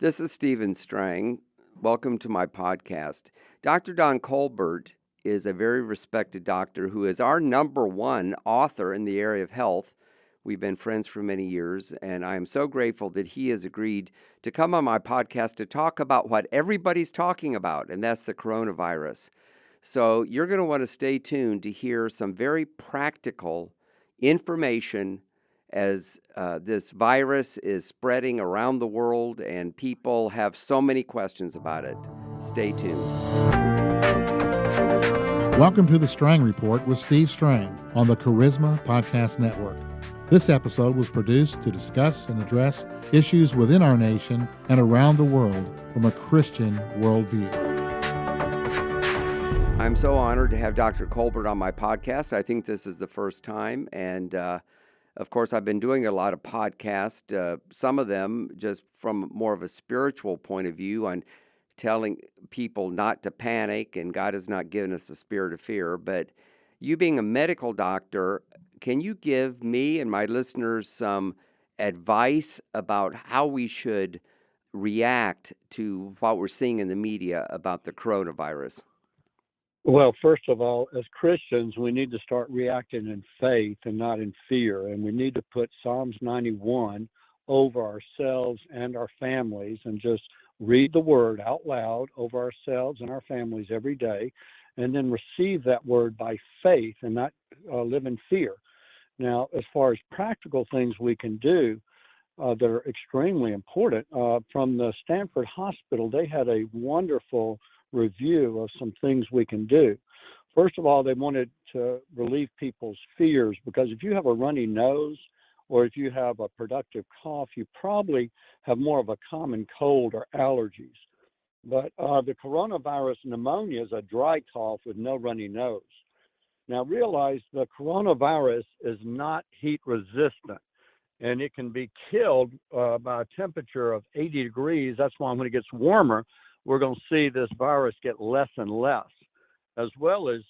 This is Stephen Strang. Welcome to my podcast. Dr. Don Colbert is a very respected doctor who is our number one author in the area of health. We've been friends for many years, and I am so grateful that he has agreed to come on my podcast to talk about what everybody's talking about, and that's the coronavirus. So you're going to want to stay tuned to hear some very practical information as this virus is spreading around the world and people have so many questions about it. Stay tuned. Welcome to the Strang Report with Steve Strang on the Charisma Podcast Network. This episode was produced to discuss and address issues within our nation and around the world from a Christian worldview. I'm so honored to have Dr. Colbert on my podcast. I think this is the first time, and of course, I've been doing a lot of podcasts, some of them just from more of a spiritual point of view on telling people not to panic, and God has not given us a spirit of fear. But you being a medical doctor, can you give me and my listeners some advice about how we should react to what we're seeing in the media about the coronavirus? Well, first of all, as Christians, we need to start reacting in faith and not in fear. And we need to put Psalms 91 over ourselves and our families and just read the word out loud over ourselves and our families every day, and then receive that word by faith and not live in fear. Now, as far as practical things we can do that are extremely important, from the Stanford Hospital, they had a wonderful review of some things we can do. First of all, they wanted to relieve people's fears, because if you have a runny nose or if you have a productive cough, you probably have more of a common cold or allergies. But the coronavirus pneumonia is a dry cough with no runny nose. Now realize the coronavirus is not heat resistant, and it can be killed by a temperature of 80 degrees. That's why when it gets warmer, we're going to see this virus get less and less, as well as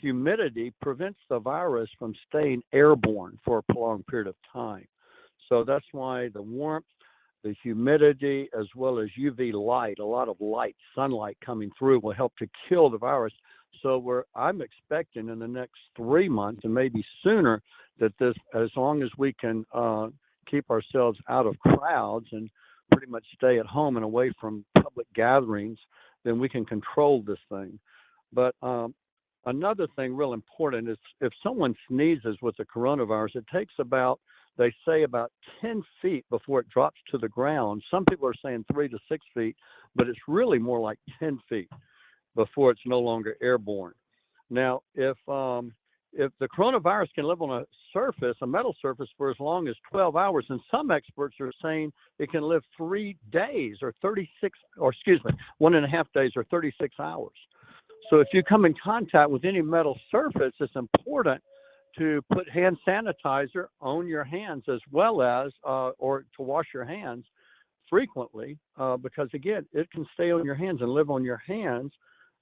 humidity prevents the virus from staying airborne for a prolonged period of time. So that's why the warmth, the humidity, as well as UV light, a lot of light, sunlight coming through will help to kill the virus. So I'm expecting in the next 3 months and maybe sooner that this, as long as we can keep ourselves out of crowds and pretty much stay at home and away from public gatherings, then we can control this thing. But another thing real important is if someone sneezes with the coronavirus, it takes they say about 10 feet before it drops to the ground. Some people are saying 3 to 6 feet, but it's really more like 10 feet before it's no longer airborne. Now, if the coronavirus can live on a metal surface for as long as 12 hours, and some experts are saying it can live 3 days or 1.5 days or 36 hours. So if you come in contact with any metal surface, it's important to put hand sanitizer on your hands, as well as, or to wash your hands frequently, because again, it can stay on your hands and live on your hands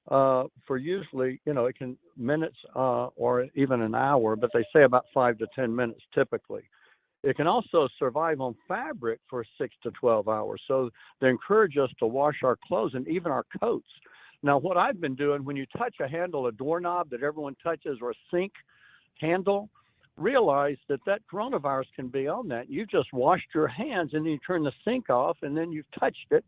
for usually, it can minutes or even an hour, but they say about 5 to 10 minutes typically. It can also survive on fabric for 6 to 12 hours. So they encourage us to wash our clothes and even our coats. Now, what I've been doing, when you touch a handle, a doorknob that everyone touches, or a sink handle, realize that coronavirus can be on that. You just washed your hands and then you turn the sink off and then you've touched it.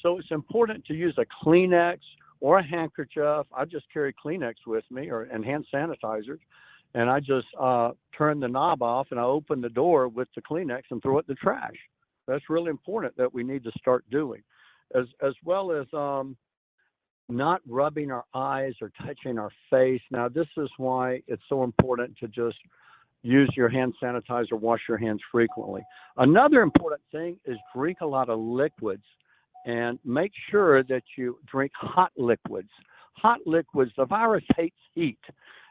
So it's important to use a Kleenex or a handkerchief. I just carry Kleenex with me and hand sanitizers, and I just turn the knob off and I open the door with the Kleenex and throw it in the trash. That's really important that we need to start doing, as well as not rubbing our eyes or touching our face. Now, this is why it's so important to just use your hand sanitizer, wash your hands frequently. Another important thing is drink a lot of liquids, and make sure that you drink hot liquids. Hot liquids, the virus hates heat.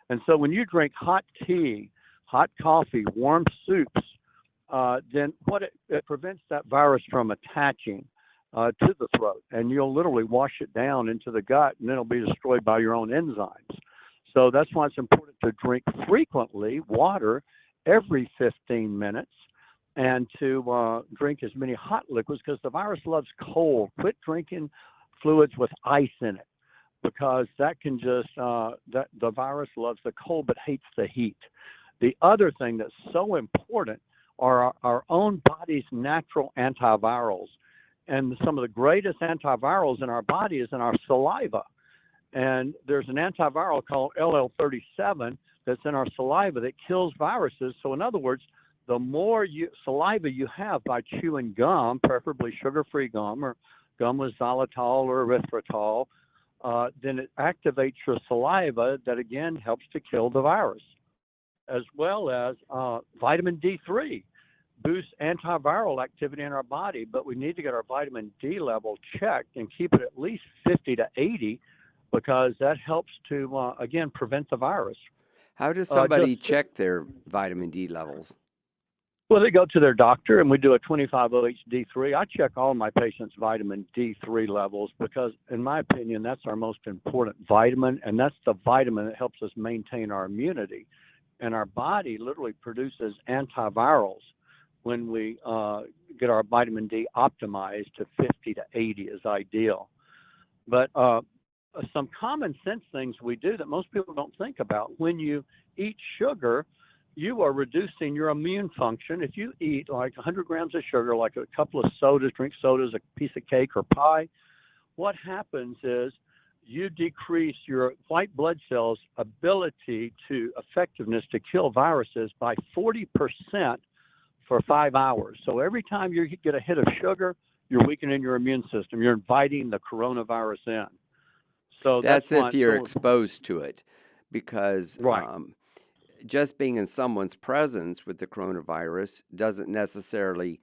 And so when you drink hot tea, hot coffee, warm soups, then it prevents that virus from attaching to the throat, and you'll literally wash it down into the gut, and then it'll be destroyed by your own enzymes. So that's why it's important to drink frequently water every 15 minutes, and to drink as many hot liquids because the virus loves cold. Quit drinking fluids with ice in it because that can just, the virus loves the cold but hates the heat. The other thing that's so important are our own body's natural antivirals. And some of the greatest antivirals in our body is in our saliva. And there's an antiviral called LL37 that's in our saliva that kills viruses. So in other words, the more saliva you have by chewing gum, preferably sugar-free gum or gum with xylitol or erythritol, then it activates your saliva that again helps to kill the virus, as well as vitamin D3 boosts antiviral activity in our body, but we need to get our vitamin D level checked and keep it at least 50 to 80 because that helps to, again, prevent the virus. How does somebody check their vitamin D levels? Well, they go to their doctor and we do a 25-OH-D3. I check all my patients' vitamin D3 levels because, in my opinion, that's our most important vitamin, and that's the vitamin that helps us maintain our immunity. And our body literally produces antivirals when we get our vitamin D optimized to 50 to 80 is ideal. But some common sense things we do that most people don't think about. When you eat sugar, you are reducing your immune function. If you eat like 100 grams of sugar, like a couple of sodas, drink sodas, a piece of cake or pie, what happens is you decrease your white blood cells' ability to effectiveness to kill viruses by 40% for 5 hours. So every time you get a hit of sugar, you're weakening your immune system. You're inviting the coronavirus in. So that's if you're exposed to it, because right. Just being in someone's presence with the coronavirus doesn't necessarily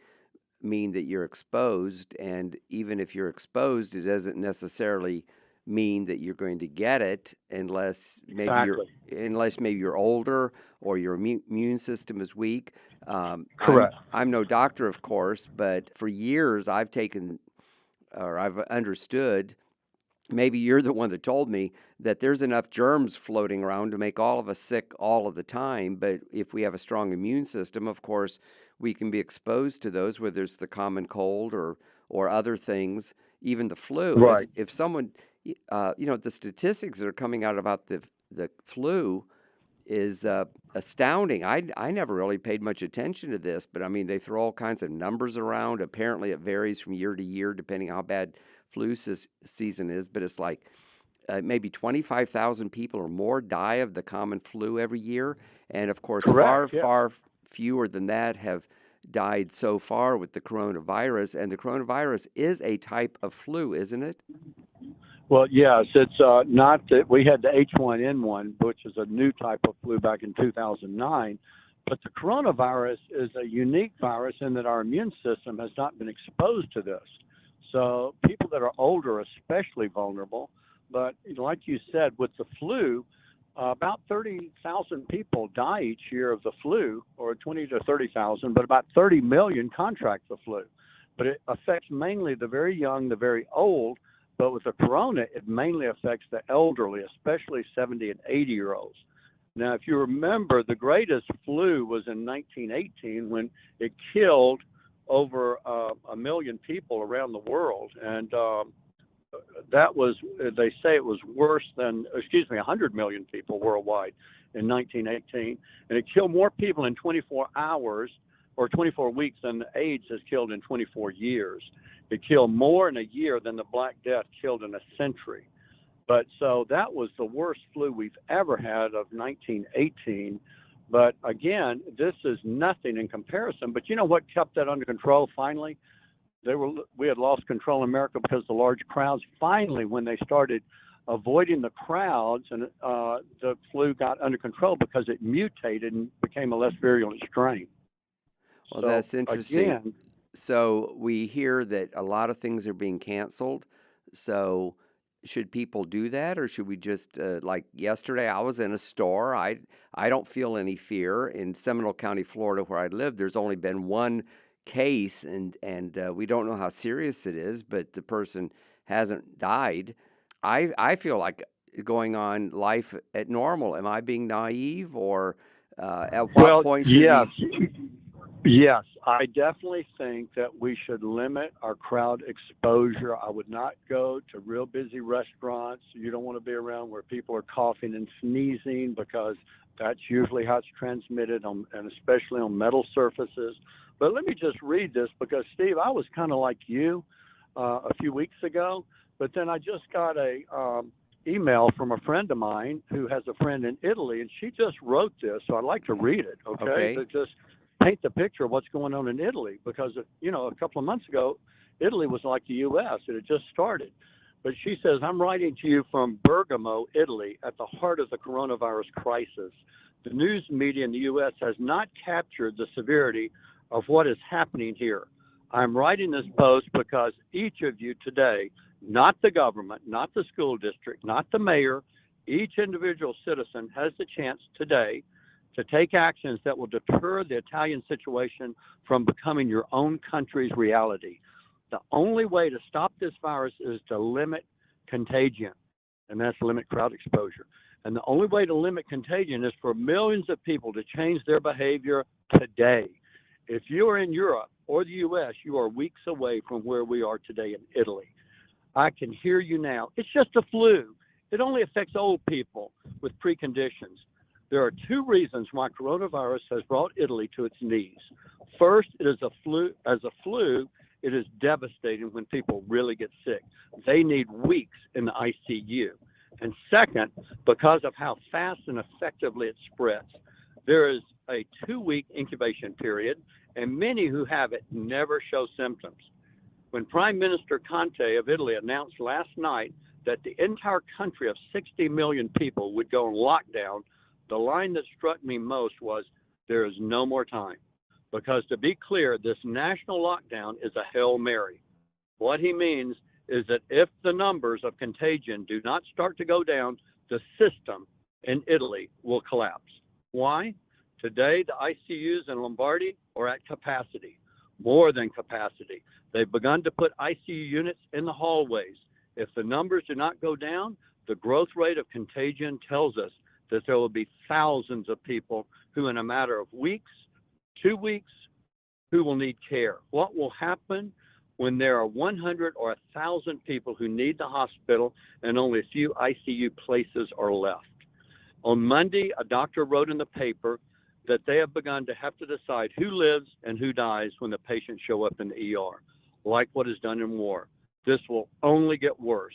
mean that you're exposed. And even if you're exposed, it doesn't necessarily mean that you're going to get it unless maybe you're older or your immune system is weak. Correct. I'm no doctor, of course, but for years I've understood, maybe you're the one that told me, that there's enough germs floating around to make all of us sick all of the time. But if we have a strong immune system, of course, we can be exposed to those, whether it's the common cold or other things, even the flu. Right. If someone, the statistics that are coming out about the flu is astounding. I never really paid much attention to this, but I mean, they throw all kinds of numbers around. Apparently, it varies from year to year depending on how bad flu season is, but it's like maybe 25,000 people or more die of the common flu every year. And of course, far fewer than that have died so far with the coronavirus. And the coronavirus is a type of flu, isn't it? Well, yes, it's not that we had the H1N1, which is a new type of flu back in 2009. But the coronavirus is a unique virus in that our immune system has not been exposed to this. So people that are older are especially vulnerable. But like you said, with the flu, about 30,000 people die each year of the flu, or 20 to 30,000, but about 30 million contract the flu. But it affects mainly the very young, the very old. But with the corona, it mainly affects the elderly, especially 70 and 80-year-olds. Now, if you remember, the greatest flu was in 1918 when it killed over 1 million people around the world. And that was, they say it was worse than, 100 million people worldwide in 1918. And it killed more people in 24 hours or 24 weeks than AIDS has killed in 24 years. It killed more in a year than the Black Death killed in a century. But so that was the worst flu we've ever had of 1918. But again, this is nothing in comparison. But you know what kept that under control finally? We had lost control in America because of the large crowds. Finally, when they started avoiding the crowds, and the flu got under control because it mutated and became a less virulent strain. Well, that's interesting. Again, so we hear that a lot of things are being canceled. So should people do that, or should we just, like yesterday, I was in a store. I don't feel any fear. In Seminole County, Florida, where I live, there's only been one case, and we don't know how serious it is, but the person hasn't died. I feel like going on life at normal. Am I being naive, or at what point should we? Yes, I definitely think that we should limit our crowd exposure. I would not go to real busy restaurants. You don't want to be around where people are coughing and sneezing because that's usually how it's transmitted, and especially on metal surfaces. But let me just read this because, Steve, I was kind of like you a few weeks ago, but then I just got a email from a friend of mine who has a friend in Italy, and she just wrote this, so I'd like to read it, okay? Okay. To just paint the picture of what's going on in Italy, because, a couple of months ago, Italy was like the U.S. It had just started. But she says, I'm writing to you from Bergamo, Italy, at the heart of the coronavirus crisis. The news media in the U.S. has not captured the severity of what is happening here. I'm writing this post because each of you today, not the government, not the school district, not the mayor, each individual citizen has the chance today to take actions that will deter the Italian situation from becoming your own country's reality. The only way to stop this virus is to limit contagion, and that's limit crowd exposure. And the only way to limit contagion is for millions of people to change their behavior today. If you are in Europe or the U.S., you are weeks away from where we are today in Italy. I can hear you now. It's just a flu. It only affects old people with preconditions. There are two reasons why coronavirus has brought Italy to its knees. First, it is a flu. As a flu, it is devastating when people really get sick. They need weeks in the ICU. And second, because of how fast and effectively it spreads, there is a 2-week incubation period, and many who have it never show symptoms. When Prime Minister Conte of Italy announced last night that the entire country of 60 million people would go on lockdown, the line that struck me most was, there is no more time. Because to be clear, this national lockdown is a Hail Mary. What he means is that if the numbers of contagion do not start to go down, the system in Italy will collapse. Why? Today, the ICUs in Lombardy are at capacity, more than capacity. They've begun to put ICU units in the hallways. If the numbers do not go down, the growth rate of contagion tells us that there will be thousands of people who, in a matter of weeks, 2 weeks, who will need care. What will happen when there are 100 or 1,000 people who need the hospital and only a few ICU places are left? On Monday, a doctor wrote in the paper that they have begun to have to decide who lives and who dies when the patients show up in the ER, like what is done in war. This will only get worse.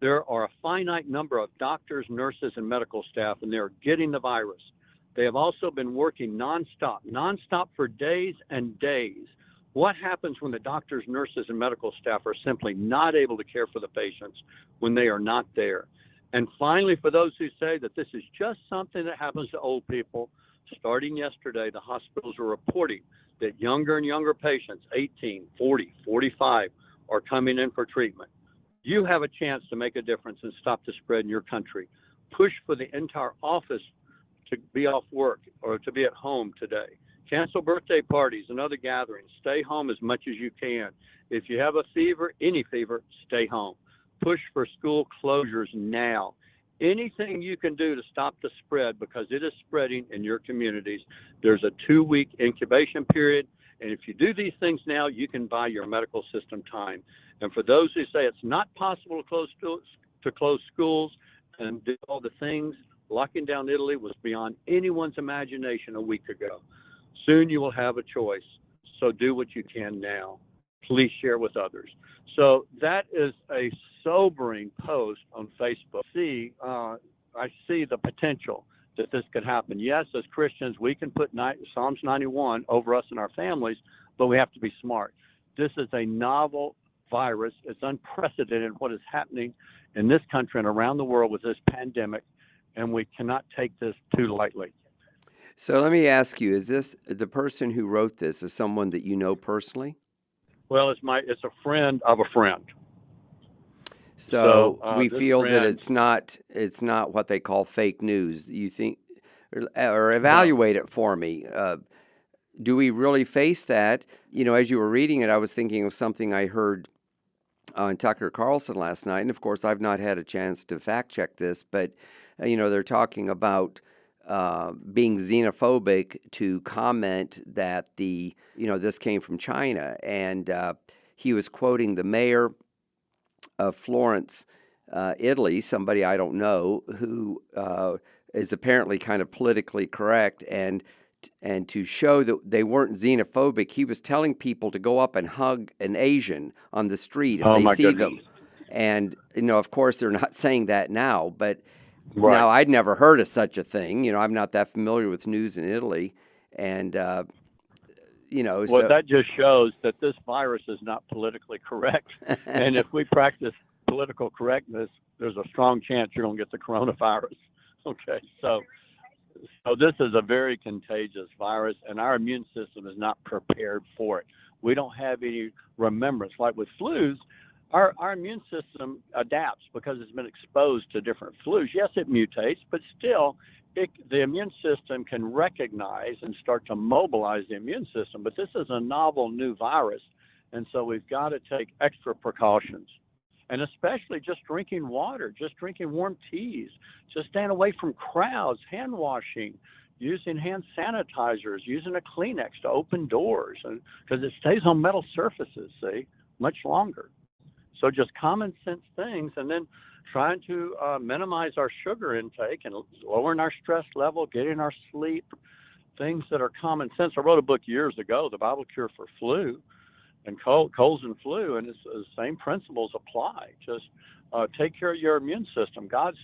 There are a finite number of doctors, nurses, and medical staff, and they're getting the virus. They have also been working nonstop for days and days. What happens when the doctors, nurses, and medical staff are simply not able to care for the patients when they are not there? And finally, for those who say that this is just something that happens to old people, starting yesterday, the hospitals are reporting that younger and younger patients, 18, 40, 45, are coming in for treatment. You have a chance to make a difference and stop the spread in your country. Push for the entire office to be off work or to be at home today. Cancel birthday parties and other gatherings. Stay home as much as you can. If you have a fever, any fever, stay home. Push for school closures now. Anything you can do to stop the spread, because it is spreading in your communities. There's a 2-week incubation period, and if you do these things now, you can buy your medical system time. And for those who say it's not possible to close schools and do all the things, locking down Italy was beyond anyone's imagination a week ago. Soon you will have a choice, so do what you can now. Please share with others. So that is a sobering post on Facebook. I see the potential that this could happen. Yes, as Christians, we can put Psalms 91 over us and our families, but we have to be smart. This is a novel virus. It's unprecedented what is happening in this country and around the world with this pandemic, and we cannot take this too lightly. So let me ask you, is this the person who wrote this is someone that you know personally? Well, it's a friend of a friend. So we this feel that friend- it's not what they call fake news. You think, or evaluate it for me. Do we really face that? You know, as you were reading it, I was thinking of something I heard on Tucker Carlson last night, and of course, I've not had a chance to fact check this, but they're talking about being xenophobic to comment that this came from China, and he was quoting the mayor of Florence, Italy, somebody I don't know, who is apparently kind of politically correct, and to show that they weren't xenophobic, he was telling people to go up and hug an Asian on the street if Oh they my see goodness. them. And of course, they're not saying that now, but Right. now I'd never heard of such a thing. I'm not that familiar with news in Italy, and Well, so that just shows that this virus is not politically correct. And if we practice political correctness, there's a strong chance you're going to get the coronavirus. Okay, so this is a very contagious virus, and our immune system is not prepared for it. We don't have any remembrance. Like with flus, our immune system adapts because it's been exposed to different flus. Yes, it mutates, but still, the immune system can recognize and start to mobilize the immune system. But this is a novel new virus, and so we've got to take extra precautions. And especially just drinking water, just drinking warm teas, just staying away from crowds, hand washing, using hand sanitizers, using a Kleenex to open doors, because it stays on metal surfaces, much longer. So just common sense things, and then trying to minimize our sugar intake and lowering our stress level, getting our sleep, things that are common sense. I wrote a book years ago, The Bible Cure for Flu, and colds and flu, and it's the same principles apply. Just take care of your immune system. God's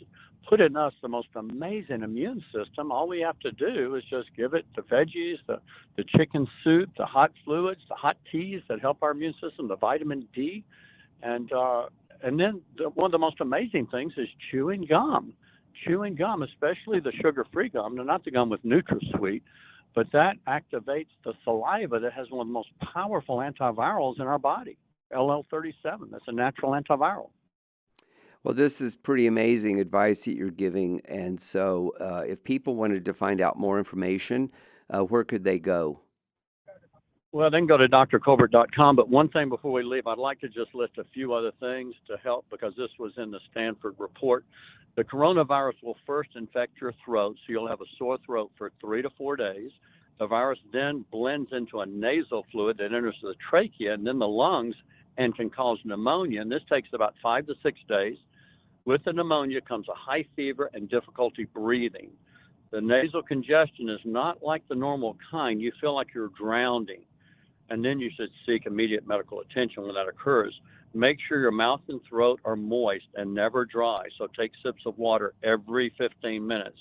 put in us the most amazing immune system. All we have to do is just give it the veggies, the chicken soup, the hot fluids, the hot teas that help our immune system, the vitamin D, and then one of the most amazing things is chewing gum. Chewing gum, especially the sugar-free gum, not the gum with NutraSweet, but that activates the saliva that has one of the most powerful antivirals in our body, LL37. That's a natural antiviral. Well, this is pretty amazing advice that you're giving. And so if people wanted to find out more information, where could they go? Well, they can go to drcolbert.com. But one thing before we leave, I'd like to just list a few other things to help, because this was in the Stanford report. The coronavirus will first infect your throat, so you'll have a sore throat for 3 to 4 days. The virus then blends into a nasal fluid that enters the trachea and then the lungs and can cause pneumonia. And this takes about 5 to 6 days. With the pneumonia comes a high fever and difficulty breathing. The nasal congestion is not like the normal kind. You feel like you're drowning, and then you should seek immediate medical attention when that occurs. Make sure your mouth and throat are moist and never dry. So take sips of water every 15 minutes.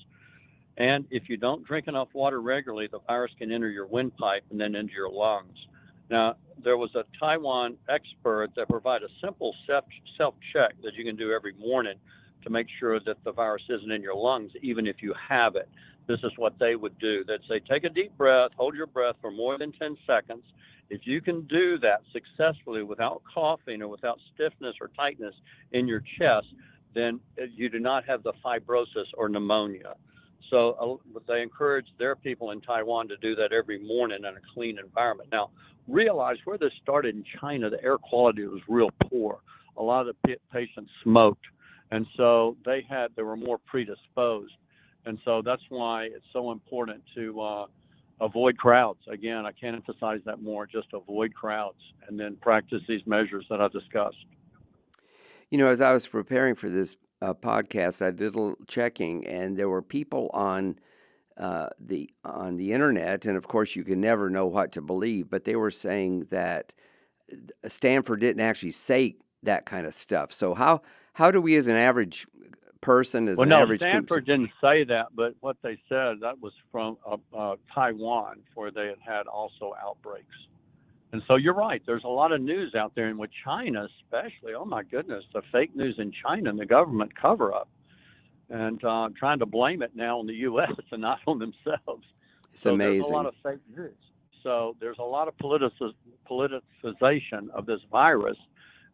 And if you don't drink enough water regularly, the virus can enter your windpipe and then into your lungs. Now, there was a Taiwan expert that provided a simple self-check that you can do every morning to make sure that the virus isn't in your lungs, even if you have it. This is what they would do. They'd say, take a deep breath, hold your breath for more than 10 seconds. If you can do that successfully without coughing or without stiffness or tightness in your chest, then you do not have the fibrosis or pneumonia. So they encourage their people in Taiwan to do that every morning in a clean environment. Now, realize where this started in China, the air quality was real poor. A lot of the patients smoked, and so they were more predisposed. And so that's why it's so important to avoid crowds. Again, I can't emphasize that more. Just avoid crowds and then practice these measures that I discussed. As I was preparing for this podcast, I did a little checking, and there were people on the internet, and of course you can never know what to believe, but they were saying that Stanford didn't actually say that kind of stuff. So how do we, as an average person, as well, an no, average Stanford didn't say that, but what they said, that was from Taiwan, where they had also outbreaks. And so you're right. There's a lot of news out there, and with China especially, oh my goodness, the fake news in China and the government cover-up, and trying to blame it now on the U.S. and not on themselves. It's so amazing. There's a lot of fake news. So there's a lot of politicization of this virus,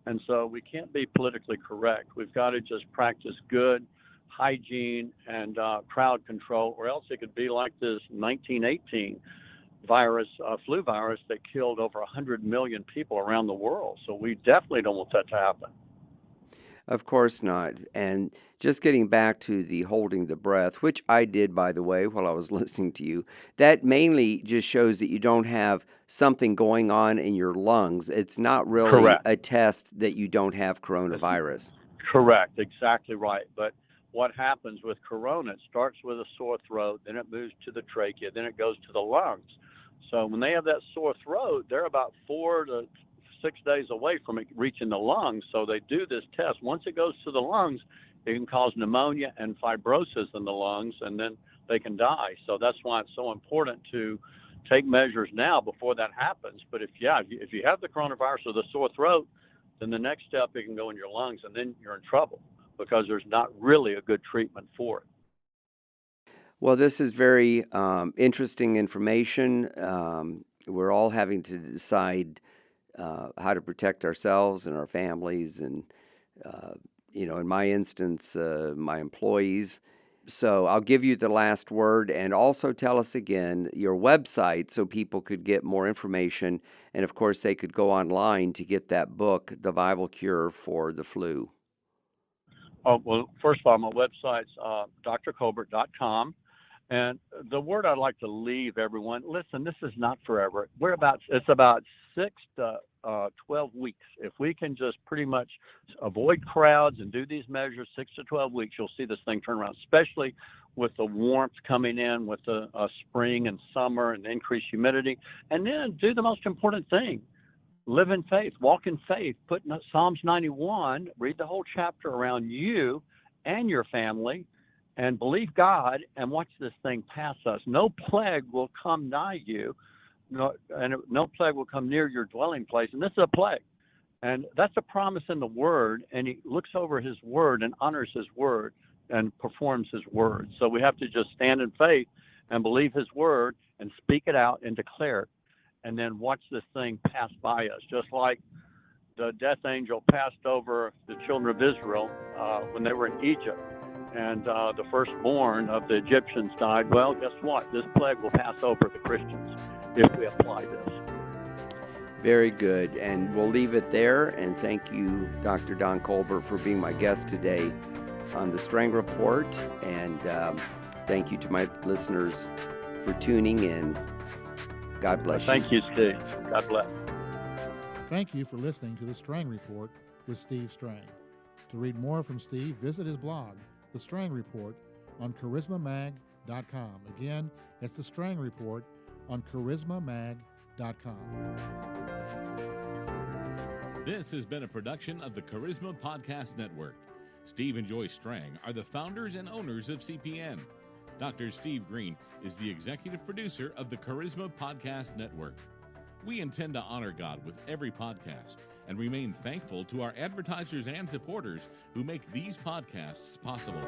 and so we can't be politically correct. We've got to just practice good hygiene and crowd control, or else it could be like this 1918 virus, flu virus, that killed over 100 million people around the world. So we definitely don't want that to happen. Of course not. And just getting back to the holding the breath, which I did, by the way, while I was listening to you, that mainly just shows that you don't have something going on in your lungs. It's not really Correct. a test that you don't have coronavirus. Correct, exactly right. But what happens with corona, it starts with a sore throat, then it moves to the trachea, then it goes to the lungs. So when they have that sore throat, they're about 4 to 6 days away from it reaching the lungs. So they do this test. Once it goes to the lungs, it can cause pneumonia and fibrosis in the lungs, and then they can die. So that's why it's so important to take measures now before that happens. But if you have the coronavirus or the sore throat, then the next step, it can go in your lungs, and then you're in trouble because there's not really a good treatment for it. Well, this is very interesting information. We're all having to decide how to protect ourselves and our families, and in my instance, my employees. So I'll give you the last word, and also tell us again your website so people could get more information, and of course they could go online to get that book, The Bible Cure for the Flu. Oh, well, first of all, my website's drcolbert.com. And the word I'd like to leave everyone, listen, this is not forever. It's about 6 to 12 weeks. If we can just pretty much avoid crowds and do these measures 6 to 12 weeks, you'll see this thing turn around, especially with the warmth coming in with the spring and summer and increased humidity. And then do the most important thing. Live in faith, walk in faith, put in Psalms 91, read the whole chapter around you and your family, and believe God and watch this thing pass us. No plague will come nigh you, and no plague will come near your dwelling place. And this is a plague. And that's a promise in the Word, and he looks over his Word and honors his Word and performs his Word. So we have to just stand in faith and believe his Word and speak it out and declare it, and then watch this thing pass by us, just like the death angel passed over the children of Israel when they were in Egypt. And the firstborn of the Egyptians died. Well, guess what? This plague will pass over the Christians if we apply this. Very good. And we'll leave it there. And thank you, Dr. Don Colbert, for being my guest today on the Strang Report. And thank you to my listeners for tuning in. God bless you. Thank you, Steve. God bless. Thank you for listening to the Strang Report with Steve Strang. To read more from Steve, visit his blog, The Strang Report, on charismamag.com. Again, it's The Strang Report on charismamag.com. This has been a production of the Charisma Podcast Network. Steve and Joy Strang are the founders and owners of CPN. Dr. Steve Green is the executive producer of the Charisma Podcast Network. We intend to honor God with every podcast and remain thankful to our advertisers and supporters who make these podcasts possible.